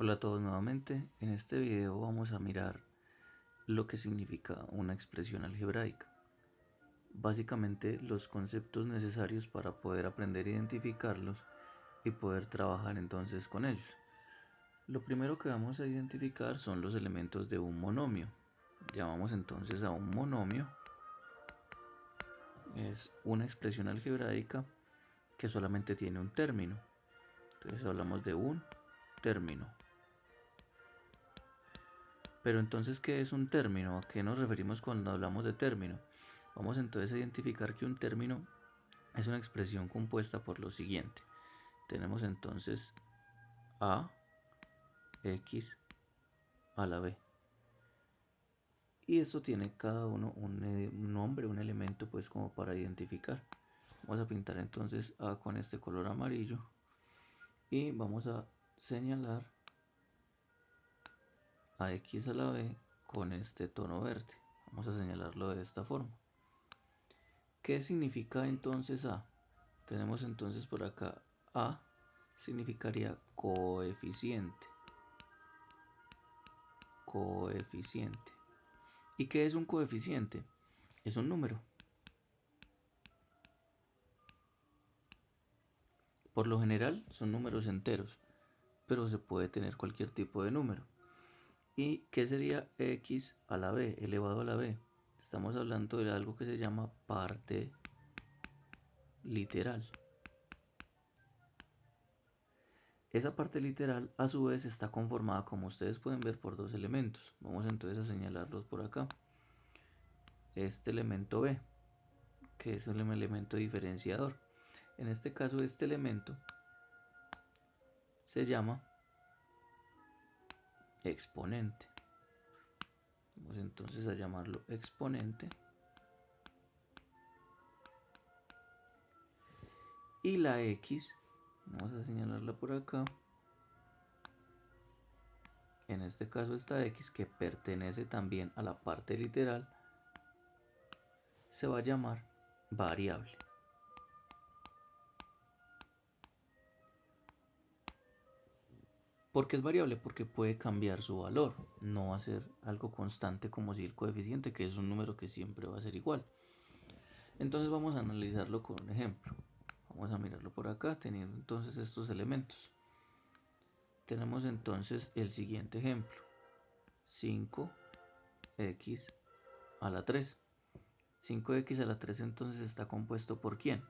Hola a todos nuevamente. En este video vamos a mirar lo que significa una expresión algebraica. Básicamente los conceptos necesarios para poder aprender a identificarlos y poder trabajar entonces con ellos. Lo primero que vamos a identificar son los elementos de un monomio. Llamamos entonces a un monomio. Es una expresión algebraica que solamente tiene un término. Entonces hablamos de un término. Pero entonces, ¿qué es un término? ¿A qué nos referimos cuando hablamos de término? Vamos entonces a identificar que un término es una expresión compuesta por lo siguiente. Tenemos entonces a, x a la b. Y esto tiene cada uno un nombre, un elemento pues como para identificar. Vamos a pintar entonces a con este color amarillo. Y vamos a señalar a x a la b con este tono verde. Vamos a señalarlo de esta forma. ¿Qué significa entonces A? Tenemos entonces por acá A significaría coeficiente. Coeficiente. ¿Y qué es un coeficiente? Es un número. Por lo general son números enteros, pero se puede tener cualquier tipo de número. ¿Y qué sería x a la b elevado a la b? Estamos hablando de algo que se llama parte literal. Esa parte literal a su vez está conformada, como ustedes pueden ver, por dos elementos. Vamos entonces a señalarlos por acá. Este elemento B, que es un elemento diferenciador. En este caso este elemento se llama exponente. Vamos entonces a llamarlo exponente. Y la X, vamos a señalarla por acá. En este caso esta X, que pertenece también a la parte literal, se va a llamar variable. ¿Por qué es variable? Porque puede cambiar su valor. No va a ser algo constante como si el coeficiente, que es un número que siempre va a ser igual. Entonces vamos a analizarlo con un ejemplo. Vamos a mirarlo por acá, teniendo entonces estos elementos. Tenemos entonces el siguiente ejemplo. 5x a la 3. 5x a la 3 entonces está compuesto ¿por quién?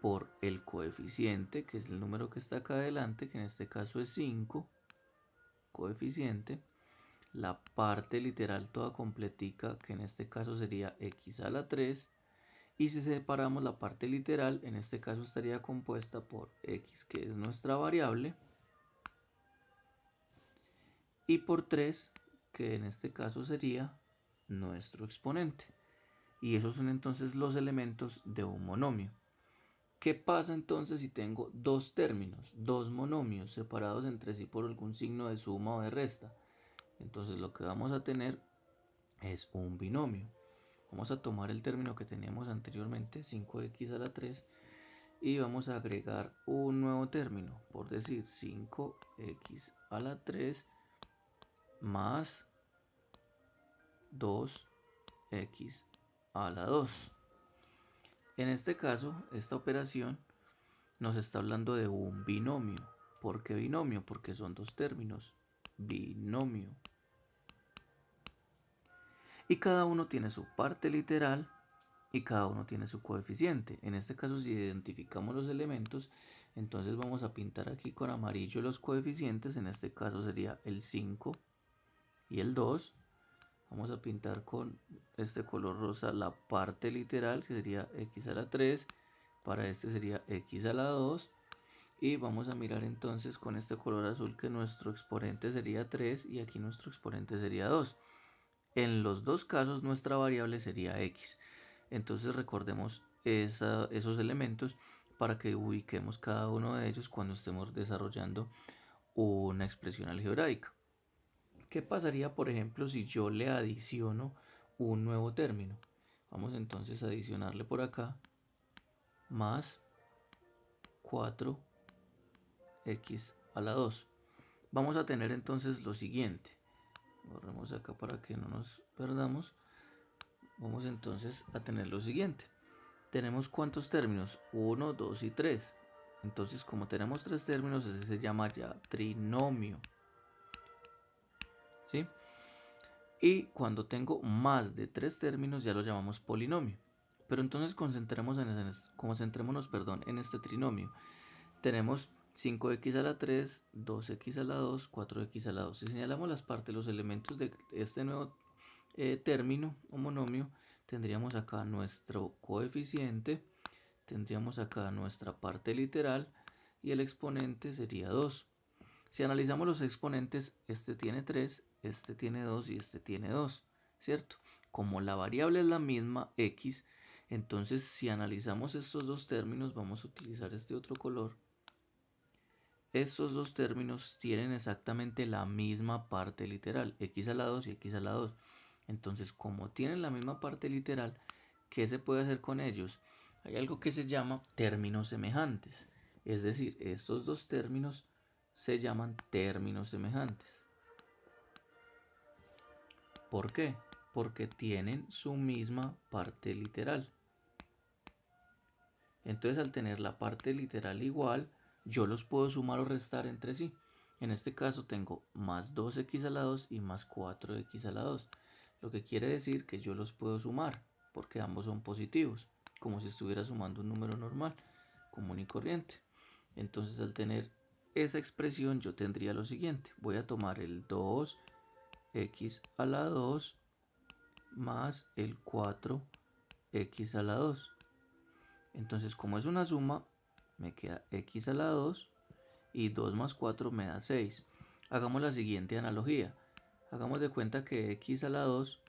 Por el coeficiente, que es el número que está acá adelante, que en este caso es 5, coeficiente, la parte literal toda completica, que en este caso sería x a la 3, y si separamos la parte literal, en este caso estaría compuesta por x, que es nuestra variable, y por 3, que en este caso sería nuestro exponente. Y esos son entonces los elementos de un monomio. ¿Qué pasa entonces si tengo dos términos, dos monomios separados entre sí por algún signo de suma o de resta? Entonces lo que vamos a tener es un binomio. Vamos a tomar el término que teníamos anteriormente, 5x a la 3, y vamos a agregar un nuevo término, por decir 5x a la 3 más 2x a la 2. En este caso, esta operación nos está hablando de un binomio. ¿Por qué binomio? Porque son dos términos. Binomio. Y cada uno tiene su parte literal y cada uno tiene su coeficiente. En este caso, si identificamos los elementos, entonces vamos a pintar aquí con amarillo los coeficientes. En este caso sería el 5 y el 2. Vamos a pintar con este color rosa la parte literal, que sería x a la 3. Para este sería x a la 2. Y vamos a mirar entonces con este color azul que nuestro exponente sería 3 y aquí nuestro exponente sería 2. En los dos casos nuestra variable sería x. Entonces recordemos esos elementos para que ubiquemos cada uno de ellos cuando estemos desarrollando una expresión algebraica. ¿Qué pasaría, por ejemplo, si yo le adiciono un nuevo término? Vamos entonces a adicionarle por acá más 4x a la 2. vamos a tener entonces lo siguiente. Borremos acá para que no nos perdamos. Vamos entonces a tener lo siguiente. Tenemos ¿cuántos términos? 1, 2 y 3. Entonces, como tenemos 3 términos, ese se llama ya trinomio. ¿Sí? Y cuando tengo más de 3 términos, ya lo llamamos polinomio. Pero entonces concentrémonos en este trinomio. Tenemos 5x a la 3, 2x a la 2, 4x a la 2. Si señalamos las partes, los elementos de este nuevo término o monomio, tendríamos acá nuestro coeficiente, tendríamos acá nuestra parte literal y el exponente sería 2. Si analizamos los exponentes, este tiene 3, este tiene 2 y este tiene 2, ¿cierto? Como la variable es la misma, x, entonces si analizamos estos dos términos, vamos a utilizar este otro color. Estos dos términos tienen exactamente la misma parte literal, x a la 2 y x a la 2. Entonces, como tienen la misma parte literal, ¿qué se puede hacer con ellos? Hay algo que se llama términos semejantes. Es decir, estos dos términos se llaman términos semejantes. ¿Por qué? Porque tienen su misma parte literal. Entonces, al tener la parte literal igual, yo los puedo sumar o restar entre sí. En este caso tengo más 2x a la 2 y más 4x a la 2. Lo que quiere decir que yo los puedo sumar, porque ambos son positivos, como si estuviera sumando un número normal, común y corriente. Entonces, al tener esa expresión, yo tendría lo siguiente. Voy a tomar el 2x a la 2 más el 4x a la 2. Entonces, como es una suma, me queda x a la 2 y 2 más 4 me da 6. Hagamos la siguiente analogía. Hagamos de cuenta que x a la 2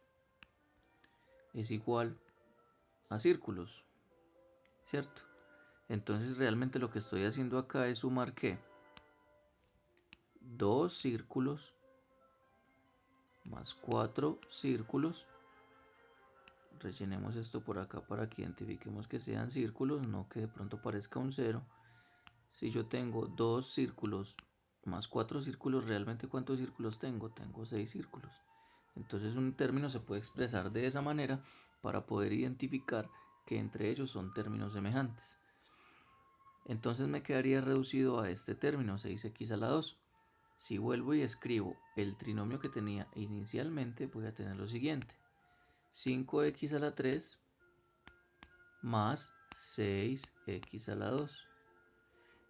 es igual a círculos, ¿cierto? Entonces realmente lo que estoy haciendo acá es sumar ¿qué? 2 círculos más 4 círculos. Rellenemos esto por acá para que identifiquemos que sean círculos, no que de pronto parezca un 0. Si yo tengo 2 círculos más 4 círculos, ¿realmente cuántos círculos tengo? Tengo 6 círculos. Entonces un término se puede expresar de esa manera para poder identificar que entre ellos son términos semejantes. Entonces me quedaría reducido a este término, 6x a la 2. Si vuelvo y escribo el trinomio que tenía inicialmente, voy a tener lo siguiente. 5x a la 3 más 6x a la 2.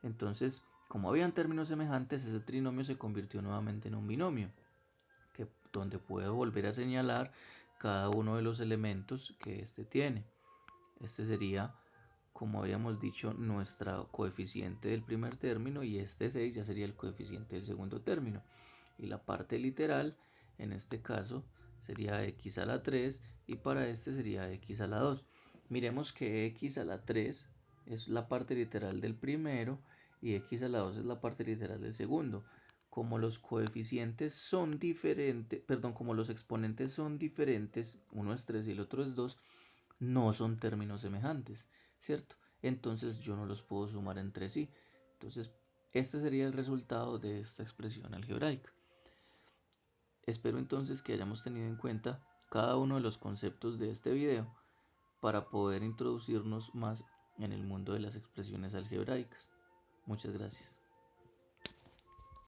Entonces, como habían términos semejantes, ese trinomio se convirtió nuevamente en un binomio, donde puedo volver a señalar cada uno de los elementos que este tiene. Este sería, como habíamos dicho, nuestro coeficiente del primer término, y este 6 ya sería el coeficiente del segundo término. Y la parte literal, en este caso, sería x a la 3 y para este sería x a la 2. Miremos que x a la 3 es la parte literal del primero y x a la 2 es la parte literal del segundo. Como los coeficientes son diferentes, como los exponentes son diferentes, uno es 3 y el otro es 2, no son términos semejantes, ¿cierto? Entonces yo no los puedo sumar entre sí. Entonces, este sería el resultado de esta expresión algebraica. Espero entonces que hayamos tenido en cuenta cada uno de los conceptos de este video para poder introducirnos más en el mundo de las expresiones algebraicas. Muchas gracias.